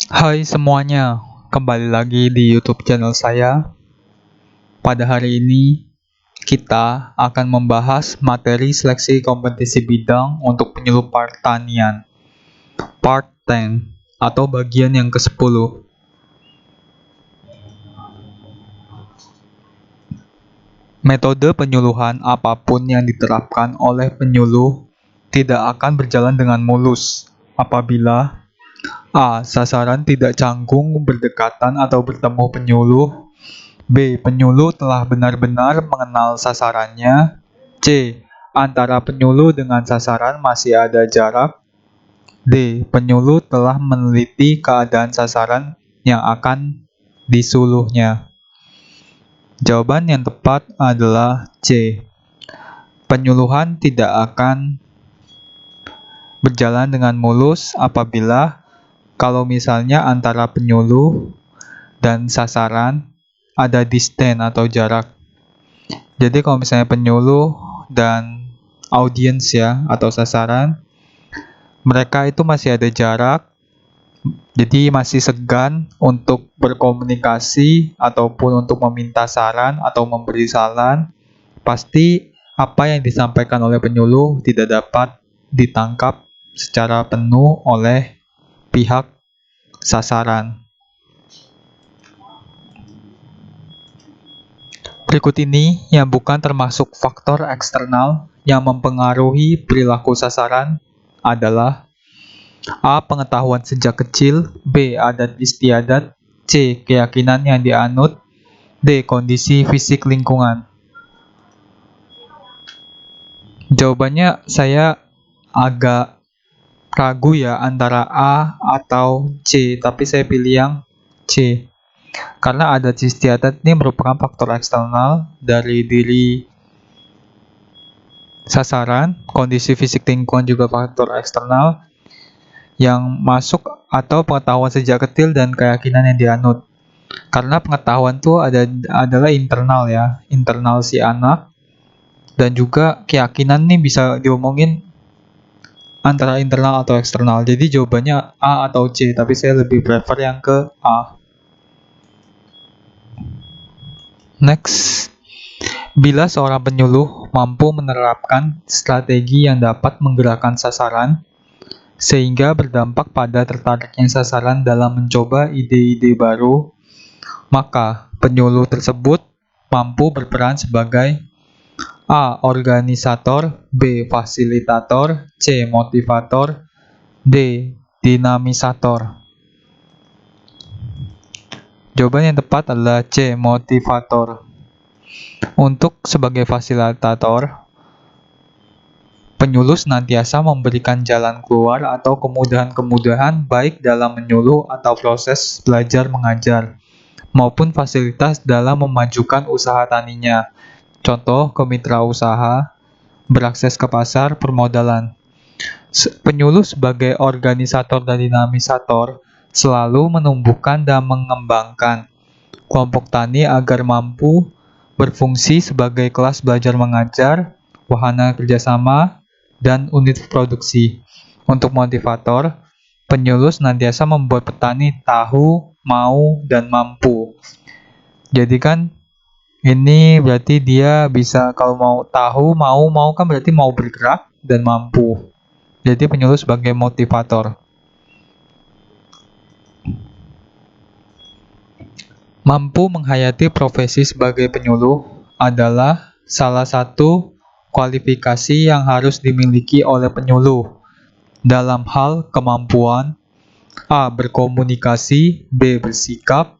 Hai semuanya, kembali lagi di YouTube channel saya. Pada hari ini, kita akan membahas materi seleksi kompetisi bidang untuk penyuluh pertanian, Part 10, atau bagian yang ke-10. Metode penyuluhan apapun yang diterapkan oleh penyuluh tidak akan berjalan dengan mulus apabila A. Sasaran tidak canggung berdekatan atau bertemu penyuluh. B. Penyuluh telah benar-benar mengenal sasarannya. C. Antara penyuluh dengan sasaran masih ada jarak. D. Penyuluh telah meneliti keadaan sasaran yang akan disuluhnya. Jawaban yang tepat adalah C. Penyuluhan tidak akan berjalan dengan mulus apabila kalau misalnya antara penyuluh dan sasaran ada distance atau jarak. Jadi kalau misalnya penyuluh dan audiens ya atau sasaran, mereka itu masih ada jarak, jadi masih segan untuk berkomunikasi ataupun untuk meminta saran atau memberi saran. Pasti apa yang disampaikan oleh penyuluh tidak dapat ditangkap secara penuh oleh pihak sasaran. Berikut ini yang bukan termasuk faktor eksternal yang mempengaruhi perilaku sasaran adalah A. Pengetahuan sejak kecil. B. Adat istiadat. C. Keyakinan yang dianut. D. Kondisi fisik lingkungan. Jawabannya saya agak ragu ya antara A atau C, tapi saya pilih yang C. Karena adat istiadat ini merupakan faktor eksternal dari diri sasaran, kondisi fisik lingkungan juga faktor eksternal yang masuk atau pengetahuan sejak kecil dan keyakinan yang dianut. Karena pengetahuan itu adalah internal ya, internal si anak, dan juga keyakinan nih bisa diomongin antara internal atau eksternal. Jadi jawabannya A atau C, tapi saya lebih prefer yang ke A. Next, bila seorang penyuluh mampu menerapkan strategi yang dapat menggerakkan sasaran, sehingga berdampak pada tertariknya sasaran dalam mencoba ide-ide baru, maka penyuluh tersebut mampu berperan sebagai A. Organisator. B. Fasilitator. C. Motivator. D. Dinamisator. Jawaban yang tepat adalah C. Motivator. Untuk sebagai fasilitator, penyuluh senantiasa memberikan jalan keluar atau kemudahan-kemudahan baik dalam menyuluh atau proses belajar mengajar, maupun fasilitas dalam memajukan usaha taninya. Contoh, kemitra usaha, berakses ke pasar, permodalan. Penyuluh sebagai organisator dan dinamisator selalu menumbuhkan dan mengembangkan kelompok tani agar mampu berfungsi sebagai kelas belajar mengajar, wahana kerjasama, dan unit produksi. Untuk motivator, penyuluh senantiasa membuat petani tahu, mau, dan mampu. Jadi kan ini berarti dia bisa kalau mau tahu, mau kan berarti mau bergerak dan mampu. Jadi penyuluh sebagai motivator. Mampu menghayati profesi sebagai penyuluh adalah salah satu kualifikasi yang harus dimiliki oleh penyuluh dalam hal kemampuan A. Berkomunikasi, B. Bersikap,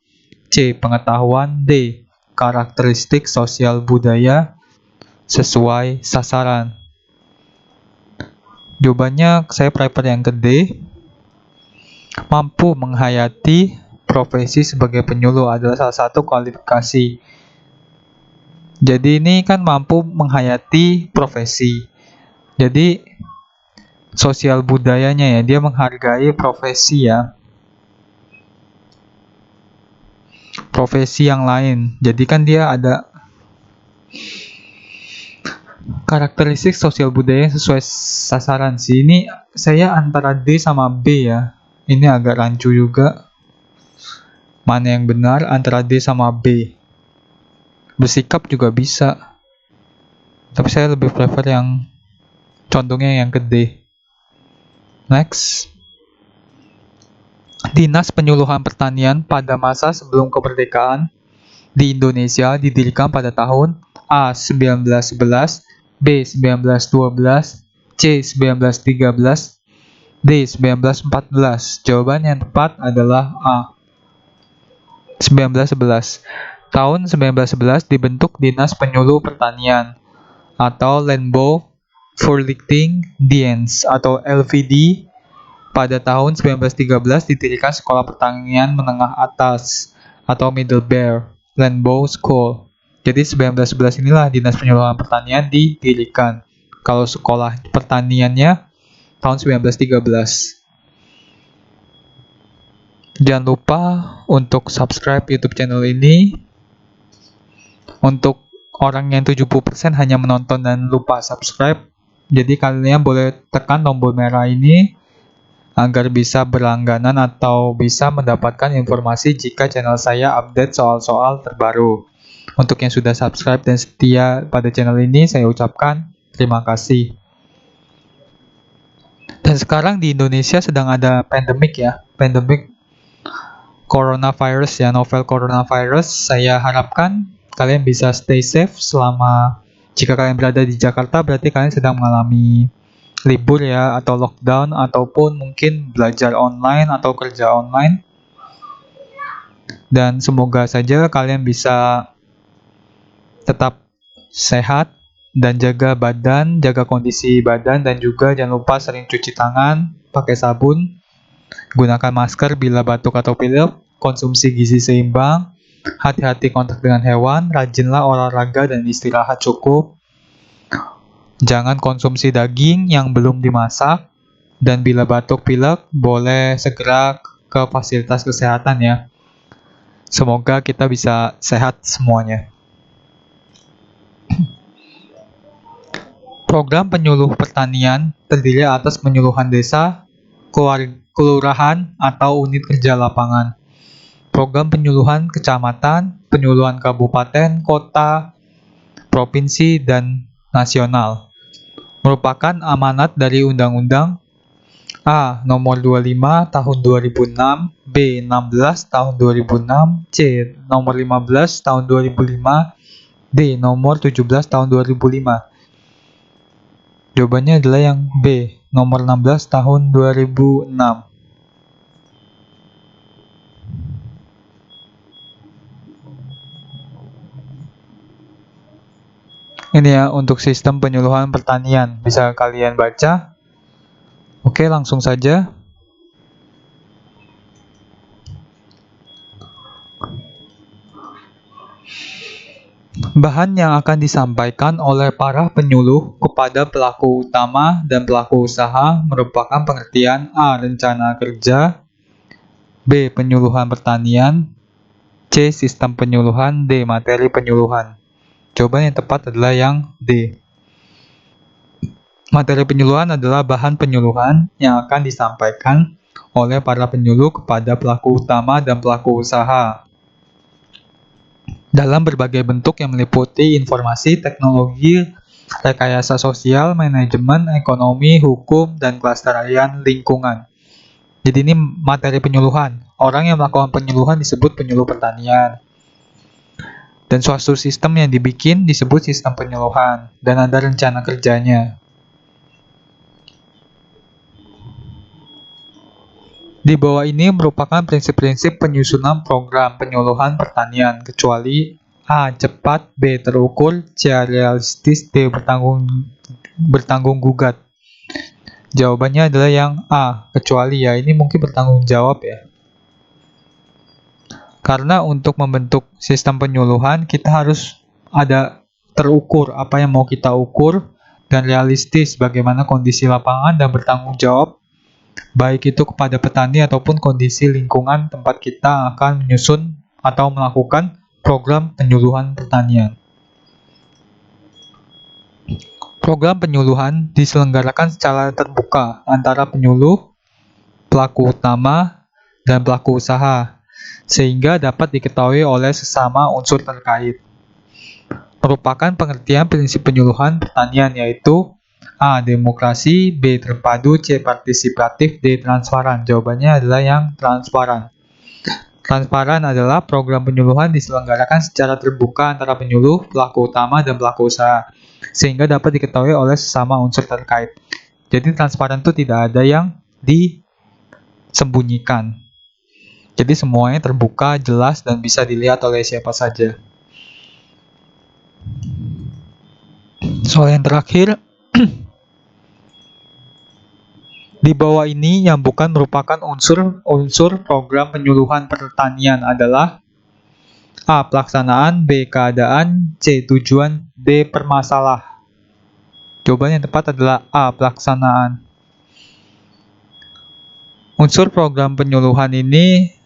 C. Pengetahuan, D. Karakteristik sosial budaya sesuai sasaran. Jawabannya saya prefer yang ke D. Mampu menghayati profesi sebagai penyuluh adalah salah satu kualifikasi. Jadi ini kan mampu menghayati profesi. Jadi sosial budayanya ya, dia menghargai profesi ya. Profesi yang lain. Jadi kan dia ada karakteristik sosial budaya yang sesuai sasaran sih. Ini saya antara D sama B ya. Ini agak rancu juga. Mana yang benar antara D sama B? Bersikap juga bisa, tapi saya lebih prefer yang condongnya yang ke D. Next. Dinas Penyuluhan Pertanian pada masa sebelum kemerdekaan di Indonesia didirikan pada tahun A. 1911, B. 1912, C. 1913, D. 1914. Jawaban yang tepat adalah A. 1911. Tahun 1911 dibentuk Dinas Penyuluh Pertanian atau Landbouw Verlichtingsdienst atau LVD. Pada tahun 1913 didirikan Sekolah Pertanian Menengah Atas atau Middelbaar Landbouw School. Jadi 1911 inilah Dinas Penyuluhan Pertanian didirikan. Kalau sekolah pertaniannya tahun 1913. Jangan lupa untuk subscribe YouTube channel ini. Untuk orang yang 70% hanya menonton dan lupa subscribe, jadi kalian boleh tekan tombol merah ini agar bisa berlangganan atau bisa mendapatkan informasi jika channel saya update soal-soal terbaru. Untuk yang sudah subscribe dan setia pada channel ini, saya ucapkan terima kasih. Dan sekarang di Indonesia sedang ada pandemik ya, pandemik coronavirus ya, novel coronavirus. Saya harapkan kalian bisa stay safe selama, jika kalian berada di Jakarta berarti kalian sedang mengalami libur ya, atau lockdown, ataupun mungkin belajar online atau kerja online. Dan semoga saja kalian bisa tetap sehat dan jaga badan, jaga kondisi badan, dan juga jangan lupa sering cuci tangan, pakai sabun, gunakan masker bila batuk atau pilek, konsumsi gizi seimbang, hati-hati kontak dengan hewan, rajinlah olahraga dan istirahat cukup. Jangan konsumsi daging yang belum dimasak, dan bila batuk pilek boleh segera ke fasilitas kesehatan ya. Semoga kita bisa sehat semuanya. Program penyuluh pertanian terdiri atas penyuluhan desa, kelurahan, atau unit kerja lapangan. Program penyuluhan kecamatan, penyuluhan kabupaten, kota, provinsi, dan nasional. Merupakan amanat dari Undang-Undang A. Nomor 25 Tahun 2006, B. 16 Tahun 2006, C. Nomor 15 Tahun 2005, D. Nomor 17 Tahun 2005. Jawabannya adalah yang B. Nomor 16 Tahun 2006. Ini ya untuk sistem penyuluhan pertanian, bisa kalian baca. Oke, langsung saja. Bahan yang akan disampaikan oleh para penyuluh kepada pelaku utama dan pelaku usaha merupakan pengertian A. Rencana kerja, B. Penyuluhan pertanian, C. Sistem penyuluhan, D. Materi penyuluhan. Jawaban yang tepat adalah yang D. Materi penyuluhan adalah bahan penyuluhan yang akan disampaikan oleh para penyuluh kepada pelaku utama dan pelaku usaha dalam berbagai bentuk yang meliputi informasi, teknologi, rekayasa sosial, manajemen, ekonomi, hukum, dan kelestarian lingkungan. Jadi ini materi penyuluhan. Orang yang melakukan penyuluhan disebut penyuluh pertanian. Dan suatu sistem yang dibikin disebut sistem penyuluhan, dan ada rencana kerjanya. Di bawah ini merupakan prinsip-prinsip penyusunan program penyuluhan pertanian, kecuali A. Cepat, B. Terukur, C. Realistis, D. Bertanggung gugat. Jawabannya adalah yang A. Kecuali ya, ini mungkin bertanggung jawab ya. Karena untuk membentuk sistem penyuluhan, kita harus ada terukur, apa yang mau kita ukur, dan realistis, bagaimana kondisi lapangan, dan bertanggung jawab, baik itu kepada petani ataupun kondisi lingkungan tempat kita akan menyusun atau melakukan program penyuluhan pertanian. Program penyuluhan diselenggarakan secara terbuka antara penyuluh, pelaku utama, dan pelaku usaha. sehingga dapat diketahui oleh sesama unsur terkait. Merupakan pengertian prinsip penyuluhan pertanian, yaitu A. Demokrasi, B. Terpadu, C. Partisipatif, D. Transparan. Jawabannya adalah yang transparan. Transparan adalah program penyuluhan diselenggarakan secara terbuka antara penyuluh, pelaku utama, dan pelaku usaha, sehingga dapat diketahui oleh sesama unsur terkait. Jadi transparan itu tidak ada yang disembunyikan. Jadi semuanya terbuka, jelas, dan bisa dilihat oleh siapa saja. Soal yang terakhir, di bawah ini yang bukan merupakan unsur program penyuluhan pertanian adalah A. Pelaksanaan, B. Keadaan, C. Tujuan, D. Permasalah. Jawaban yang tepat adalah A. Pelaksanaan. Unsur program penyuluhan ini,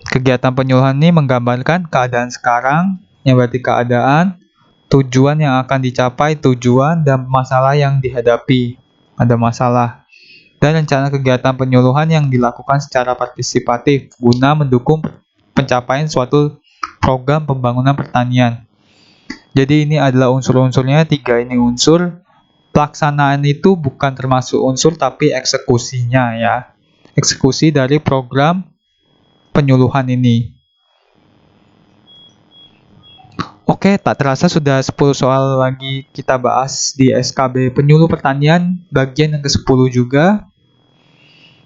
kegiatan penyuluhan ini menggambarkan keadaan sekarang, yang berarti keadaan, tujuan yang akan dicapai, tujuan, dan masalah yang dihadapi. Ada masalah. Dan rencana kegiatan penyuluhan yang dilakukan secara partisipatif guna mendukung pencapaian suatu program pembangunan pertanian. Jadi ini adalah unsur-unsurnya, 3 ini unsur. Pelaksanaan itu bukan termasuk unsur tapi eksekusinya ya. Eksekusi dari program penyuluhan ini. Oke, tak terasa sudah 10 soal lagi kita bahas di SKB Penyuluh Pertanian bagian yang ke-10 juga.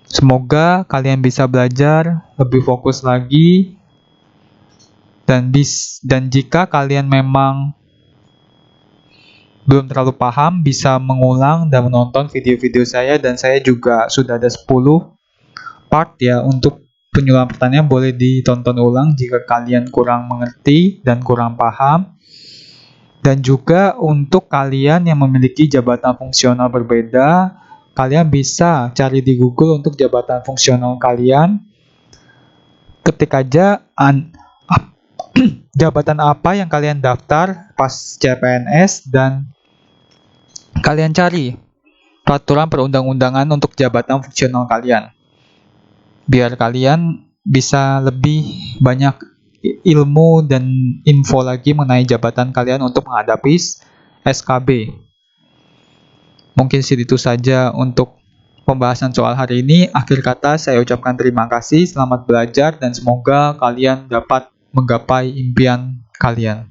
Semoga kalian bisa belajar lebih fokus lagi, dan jika kalian memang belum terlalu paham, bisa mengulang dan menonton video-video saya, dan saya juga sudah ada 10 part ya untuk penyuluhan pertanian, boleh ditonton ulang jika kalian kurang mengerti dan kurang paham. Dan juga untuk kalian yang memiliki jabatan fungsional berbeda, kalian bisa cari di Google untuk jabatan fungsional kalian. Ketik aja jabatan apa yang kalian daftar pas CPNS, dan kalian cari peraturan perundang-undangan untuk jabatan fungsional kalian, biar kalian bisa lebih banyak ilmu dan info lagi mengenai jabatan kalian untuk menghadapi SKB. Mungkin itu saja untuk pembahasan soal hari ini. Akhir kata saya ucapkan terima kasih, selamat belajar, dan semoga kalian dapat menggapai impian kalian.